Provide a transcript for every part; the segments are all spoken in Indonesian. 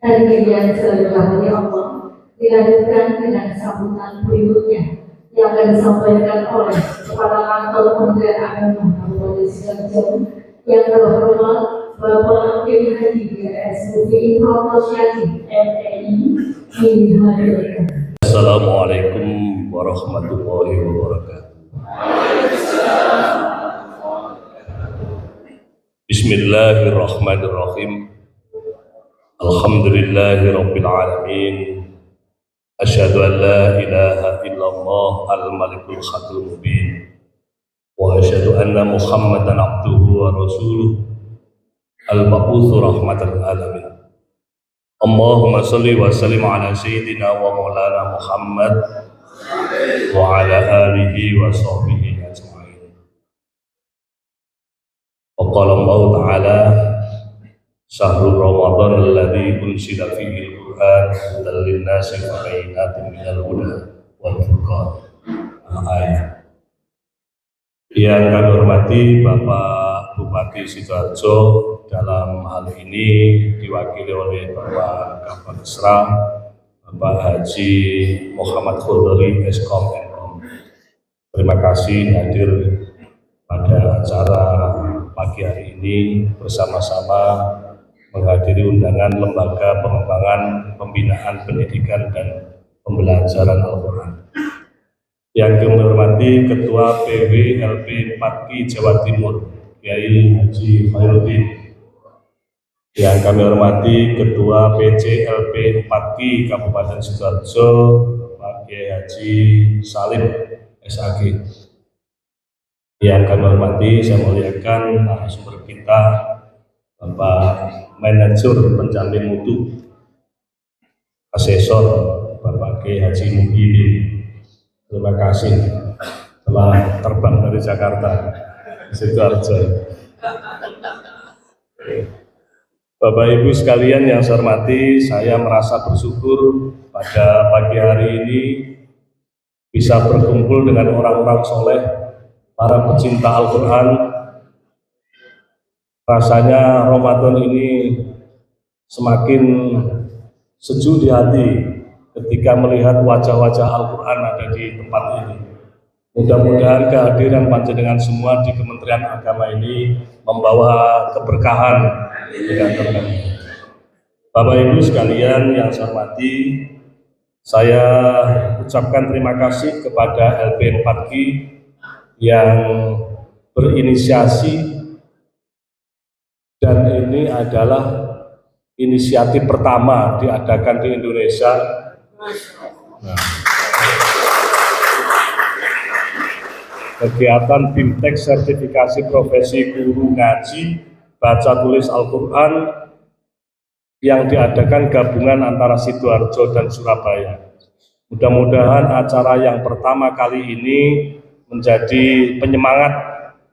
Hari ini selalu Allah dilanjutkan dengan sambutan berikutnya yang akan disampaikan oleh Kepala Kantor Kementerian Agama Kabupaten Sidoarjo yang terhormat Bapak Kiai Haji SUPI Prof. Syadi MTI dihadirkan. Assalamualaikum warahmatullahi wabarakatuh. Bismillahirrahmanirrahim. Alhamdulillahirabbil alamin. Asyhadu an la ilaha illallah al-malikul khatul mubin. Wa asyhadu anna Muhammadan abduhu wa rasuluh al-mab'utsu rahmatan lil alamin. Allahumma salli wa sallim ala sayyidina wa maulana Muhammad wa ala alihi wa sahbihi ajma'in. Wa qala Allah ta'ala syahrul Ramadan alladzi unzila fihi al-Qur'an hudan lin-nasi wa bayyinatin minal huda wal furqan. Ayat yang kami hormati Bapak Bupati Sidoarjo, dalam hal ini diwakili oleh Bapak Kapolresra Bapak Haji Muhammad Khudri Eskom Enkom. Terima kasih hadir pada acara pagi hari ini bersama-sama menghadiri undangan Lembaga Pengembangan Pembinaan Pendidikan dan Pembelajaran Al-Quran. Yang kami hormati Ketua PWLP 4Ki Jawa Timur Kiai Haji Khairuddin. Yang kami hormati Ketua PCLP 4Ki Kabupaten Sidoarjo Pak Kiai Haji Salim SAG. Yang kami hormati, saya muliakan narasumber kita Bapak Manajer Penjamin Mutu Asesor Bapak Kiai Haji Muhyiddin. Terima kasih telah terbang dari Jakarta Sidoarjo. Bapak Ibu sekalian yang saya hormati, saya merasa bersyukur pada pagi hari ini bisa berkumpul dengan orang-orang soleh, para pecinta Al-Quran. Rasanya Ramadan ini semakin sejuk di hati ketika melihat wajah-wajah Al-Quran ada di tempat ini. Mudah-mudahan kehadiran panjenengan semua di Kementerian Agama ini membawa keberkahan dengan terkait. Bapak Ibu sekalian yang saya hormati, saya ucapkan terima kasih kepada LP 4Ki yang berinisiasi, dan ini adalah inisiatif pertama diadakan di Indonesia. Kegiatan BIMTEK sertifikasi profesi guru ngaji baca tulis Al-Quran yang diadakan gabungan antara Sidoarjo dan Surabaya. Mudah-mudahan acara yang pertama kali ini menjadi penyemangat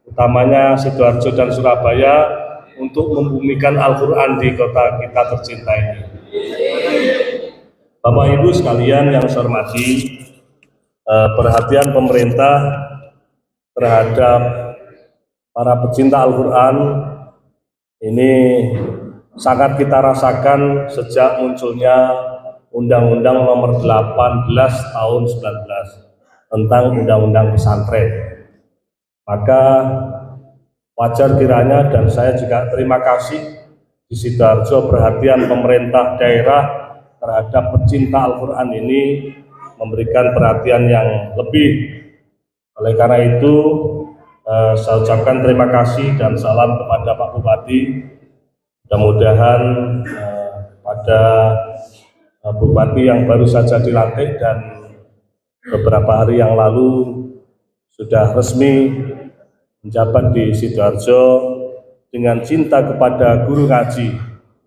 utamanya Sidoarjo dan Surabaya untuk membumikan Al-Quran di kota kita tercinta ini. Bapak Ibu sekalian yang saya hormati, perhatian pemerintah terhadap para pecinta Al-Quran ini sangat kita rasakan sejak munculnya Undang-Undang Nomor 18 Tahun 19 tentang Undang-Undang Pesantren. Maka wajar kiranya, dan saya juga terima kasih di Sidoarjo perhatian pemerintah daerah terhadap pecinta Al-Quran ini memberikan perhatian yang lebih. Oleh karena itu, saya ucapkan terima kasih dan salam kepada Pak Bupati. Mudah-mudahan pada Bupati yang baru saja dilantik dan beberapa hari yang lalu sudah resmi menjabat di Sidoarjo dengan cinta kepada guru ngaji,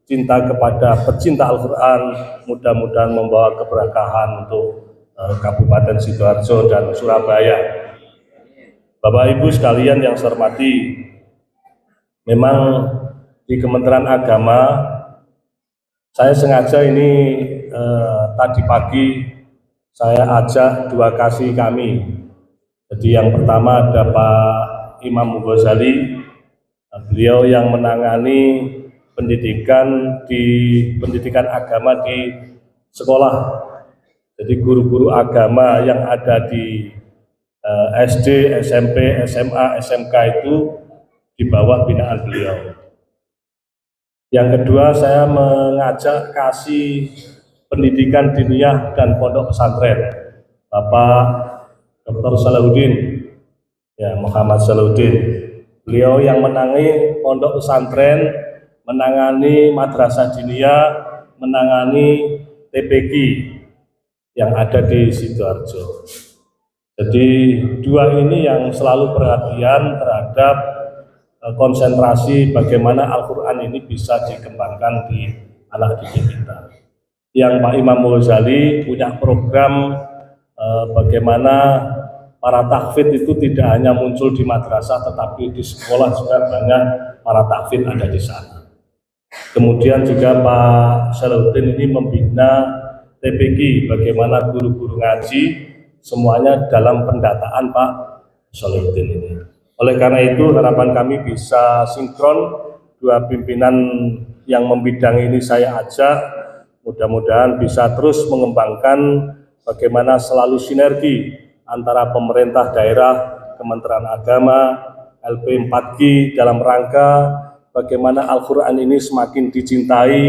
cinta kepada pecinta Al-Quran, mudah-mudahan membawa keberkahan untuk Kabupaten Sidoarjo dan Surabaya. Bapak Ibu sekalian yang saya hormati, memang di Kementerian Agama saya sengaja ini tadi pagi saya ajak dua kasih kami. Jadi yang pertama ada Pak Imam Ghazali, beliau yang menangani pendidikan agama di sekolah. Jadi guru-guru agama yang ada di SD, SMP, SMA, SMK itu di bawah binaan beliau. Yang kedua, saya mengajak kasih pendidikan diniyah dan pondok pesantren Bapak Dr. Salahuddin, ya Muhammad Salahuddin. Beliau yang menangani pondok pesantren, menangani madrasah diniyah, menangani TPQ yang ada di Sidoarjo. Jadi dua ini yang selalu perhatian terhadap konsentrasi bagaimana Al-Quran ini bisa dikembangkan di anak didik kita. Yang Pak Imam Ghazali punya program bagaimana para tahfidz itu tidak hanya muncul di madrasah, tetapi di sekolah juga banyak para tahfidz ada di sana. Kemudian juga Pak Salahuddin ini membina TPQ, bagaimana guru-guru ngaji semuanya dalam pendataan Pak Salahuddin ini. Oleh karena itu harapan kami bisa sinkron, dua pimpinan yang membidangi ini saya ajak, mudah-mudahan bisa terus mengembangkan bagaimana selalu sinergi antara pemerintah daerah, Kementerian Agama, LP 4G dalam rangka bagaimana Al-Quran ini semakin dicintai,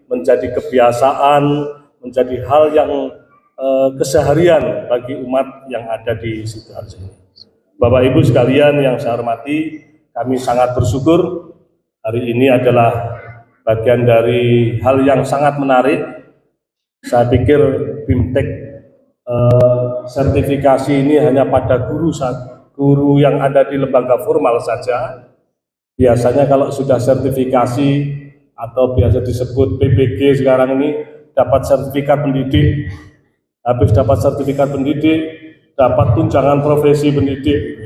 menjadi kebiasaan, menjadi hal yang keseharian bagi umat yang ada di Sidoarjo ini. Bapak Ibu sekalian yang saya hormati, kami sangat bersyukur hari ini adalah bagian dari hal yang sangat menarik. Saya pikir BIMTEK sertifikasi ini hanya pada guru yang ada di lembaga formal saja. Biasanya kalau sudah sertifikasi atau biasa disebut PPG sekarang ini dapat sertifikat pendidik, habis dapat sertifikat pendidik dapat tunjangan profesi pendidik.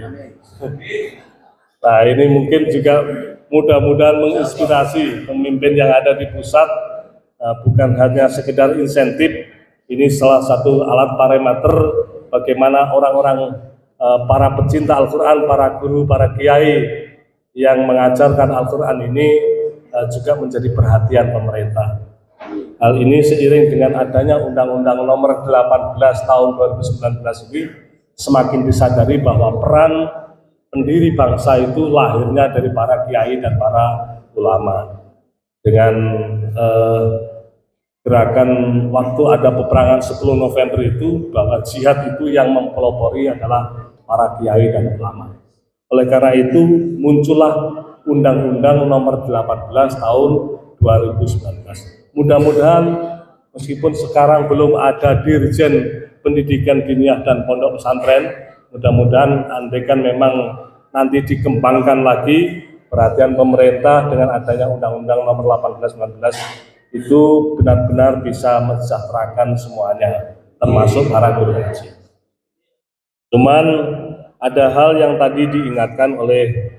Nah ini mungkin juga mudah-mudahan menginspirasi pemimpin yang ada di pusat, bukan hanya sekedar insentif, ini salah satu alat parameter bagaimana orang-orang para pecinta Al-Quran, para guru, para kiai yang mengajarkan Al-Quran ini juga menjadi perhatian pemerintah. Hal ini seiring dengan adanya Undang-Undang Nomor 18 Tahun 2019 ini semakin disadari bahwa peran pendiri bangsa itu lahirnya dari para kiai dan para ulama. Dengan gerakan waktu ada peperangan 10 November itu, bahwa jihad itu yang mempelopori adalah para kiai dan ulama. Oleh karena itu muncullah Undang-Undang Nomor 18 Tahun 2019. Mudah-mudahan meskipun sekarang belum ada Dirjen Pendidikan Diniyah dan Pondok Pesantren, mudah-mudahan andaikan memang nanti dikembangkan lagi perhatian pemerintah dengan adanya Undang-Undang Nomor 18/19 itu benar-benar bisa mensejahterakan semuanya, termasuk para guru ngaji. Cuman ada hal yang tadi diingatkan oleh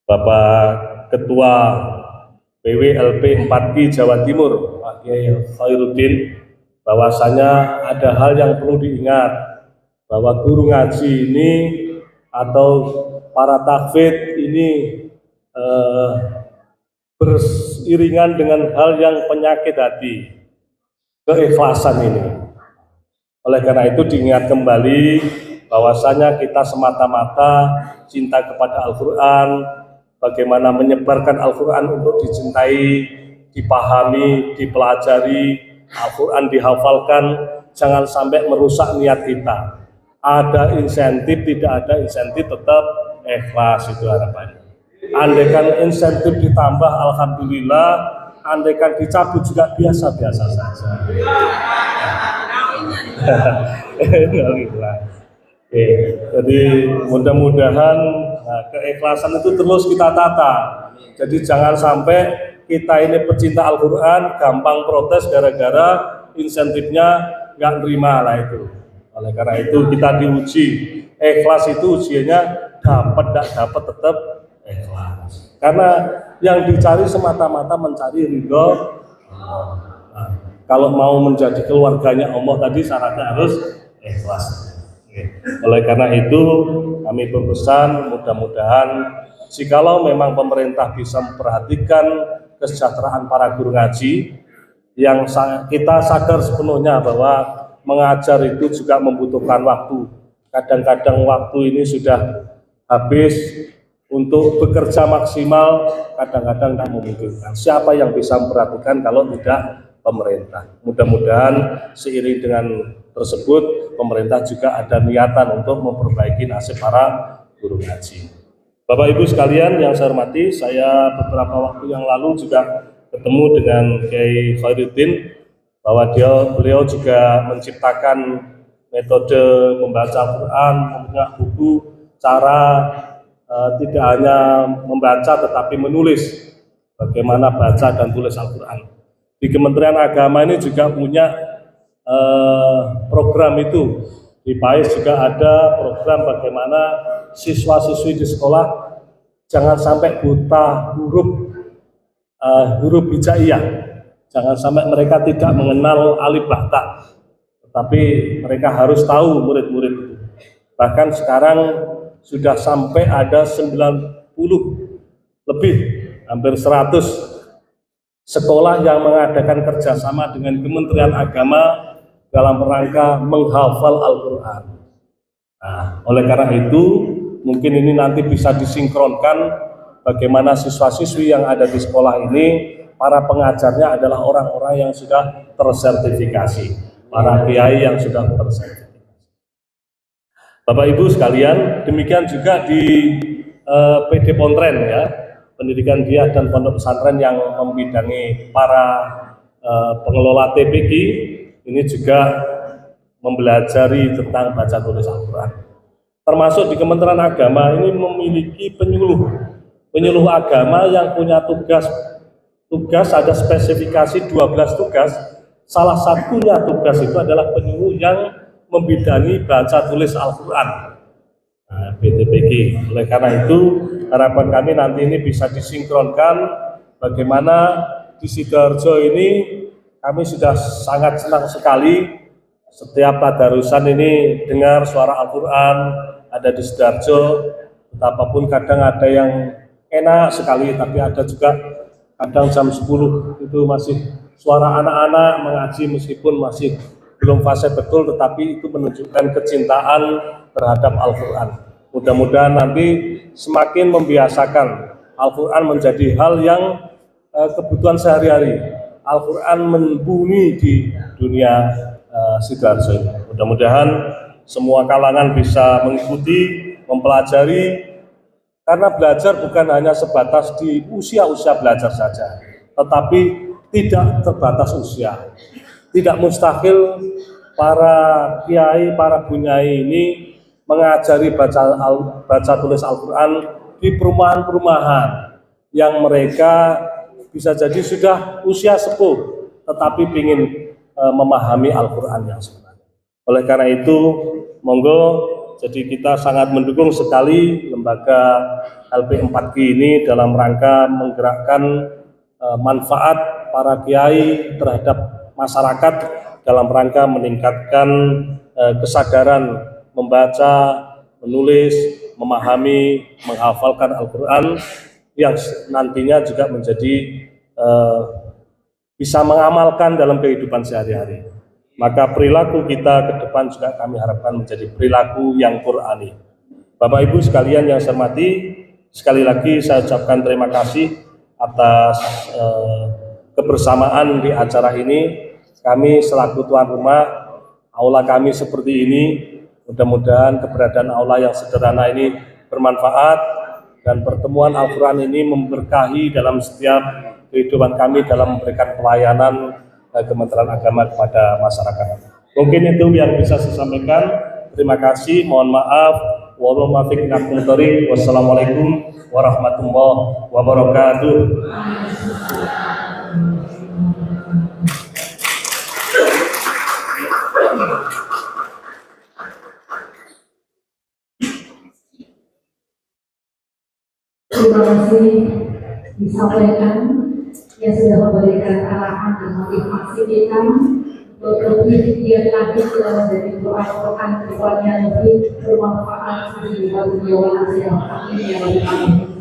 Bapak Ketua PWLP 4G Jawa Timur, Pak Kiai Khairuddin, bahwasanya ada hal yang perlu diingat, bahwa guru ngaji ini atau para tahfidz ini beriringan dengan hal yang penyakit hati, keikhlasan ini. Oleh karena itu diingat kembali bahwasanya kita semata-mata cinta kepada Al-Quran, bagaimana menyebarkan Al-Quran untuk dicintai, dipahami, dipelajari, Al-Quran dihafalkan, jangan sampai merusak niat kita. Ada insentif, tidak ada insentif, tetap ikhlas, itu harapannya. Andaikan insentif ditambah, alhamdulillah. Andaikan dicabut juga biasa-biasa saja. Jadi mudah-mudahan keikhlasan itu terus kita tata. Jadi jangan sampai kita ini pecinta Al-Quran gampang protes gara-gara insentifnya nggak nerima lah itu. Oleh karena itu kita diuji, ikhlas itu ujiannya dapat tidak dapat tetap ikhlas. Karena yang dicari semata-mata mencari ridho. Nah, kalau mau menjadi keluarganya Allah tadi syaratnya harus ikhlas. Oleh karena itu kami berpesan mudah-mudahan jikalau memang pemerintah bisa memperhatikan kesejahteraan para guru ngaji, yang kita sadar sepenuhnya bahwa mengajar itu juga membutuhkan waktu. Kadang-kadang waktu ini sudah habis untuk bekerja maksimal, kadang-kadang tidak memungkinkan. Siapa yang bisa memperhatikan kalau tidak pemerintah? Mudah-mudahan seiring dengan tersebut, pemerintah juga ada niatan untuk memperbaiki nasib para guru ngaji. Bapak Ibu sekalian yang saya hormati, saya beberapa waktu yang lalu juga ketemu dengan Kiai Khairuddin, bahwa beliau juga menciptakan metode membaca Al-Quran, mempunyai buku cara tidak hanya membaca tetapi menulis, bagaimana baca dan tulis Al-Quran. Di Kementerian Agama ini juga punya program itu. Di PAIS juga ada program bagaimana siswa-siswi di sekolah jangan sampai buta huruf hijaiyah, jangan sampai mereka tidak mengenal alif ba ta, tetapi mereka harus tahu murid-murid itu. Bahkan sekarang sudah sampai ada 90 lebih, hampir 100 sekolah yang mengadakan kerjasama dengan Kementerian Agama dalam rangka menghafal Al-Quran. Nah, oleh karena itu, mungkin ini nanti bisa disinkronkan bagaimana siswa-siswi yang ada di sekolah ini, para pengajarnya adalah orang-orang yang sudah tersertifikasi, para kiai yang sudah tersertifikasi. Bapak Ibu sekalian, demikian juga di PD Pontren ya, pendidikan dia dan pondok pesantren yang membidangi para pengelola TPQ, ini juga mempelajari tentang baca tulis Al-Quran. Termasuk di Kementerian Agama ini memiliki penyuluh agama yang punya tugas ada spesifikasi 12 tugas. Salah satunya tugas itu adalah penyuluh yang membidangi baca tulis Al-Quran, BTPQ. Oleh karena itu harapan kami nanti ini bisa disinkronkan, bagaimana di Sidoarjo ini kami sudah sangat senang sekali setiap tadarusan ini dengar suara Al-Quran ada di Sidoarjo. Betapapun kadang ada yang enak sekali, tapi ada juga kadang jam 10 itu masih suara anak-anak mengaji meskipun masih belum fase betul, tetapi itu menunjukkan kecintaan terhadap Al-Quran. Mudah-mudahan nanti semakin membiasakan Al-Quran menjadi hal yang kebutuhan sehari-hari. Al-Quran membumi di dunia Sidoarjo ini. Mudah-mudahan semua kalangan bisa mengikuti, mempelajari, karena belajar bukan hanya sebatas di usia-usia belajar saja, tetapi tidak terbatas usia. Tidak mustahil para kiai, para bunyai ini mengajari baca tulis Al-Quran di perumahan-perumahan yang mereka bisa jadi sudah usia sepuh, tetapi ingin memahami Al-Quran yang sebenarnya. Oleh karena itu, monggo, jadi kita sangat mendukung sekali lembaga LP4Q ini dalam rangka menggerakkan manfaat para kiai terhadap masyarakat dalam rangka meningkatkan kesadaran membaca, menulis, memahami, menghafalkan Al-Quran yang nantinya juga menjadi bisa mengamalkan dalam kehidupan sehari-hari. Maka perilaku kita ke depan juga kami harapkan menjadi perilaku yang Qur'ani. Bapak Ibu sekalian yang saya hormati, sekali lagi saya ucapkan terima kasih atas kebersamaan di acara ini. Kami selaku tuan rumah, aula kami seperti ini, mudah-mudahan keberadaan aula yang sederhana ini bermanfaat, dan pertemuan Al-Quran ini memberkahi dalam setiap kehidupan kami dalam memberikan pelayanan Kementerian Agama kepada masyarakat. Mungkin itu yang bisa saya sampaikan. Terima kasih, mohon maaf. Wassalamualaikum warahmatullahi wabarakatuh. Terima kasih disampaikan yang sudah memberikan arahan dan motivasi kita untuk lebih giat lagi dari Al-Quran kedepannya lebih bermanfaat bagi dunia dan akhirat. Amin ya rabbal alamin.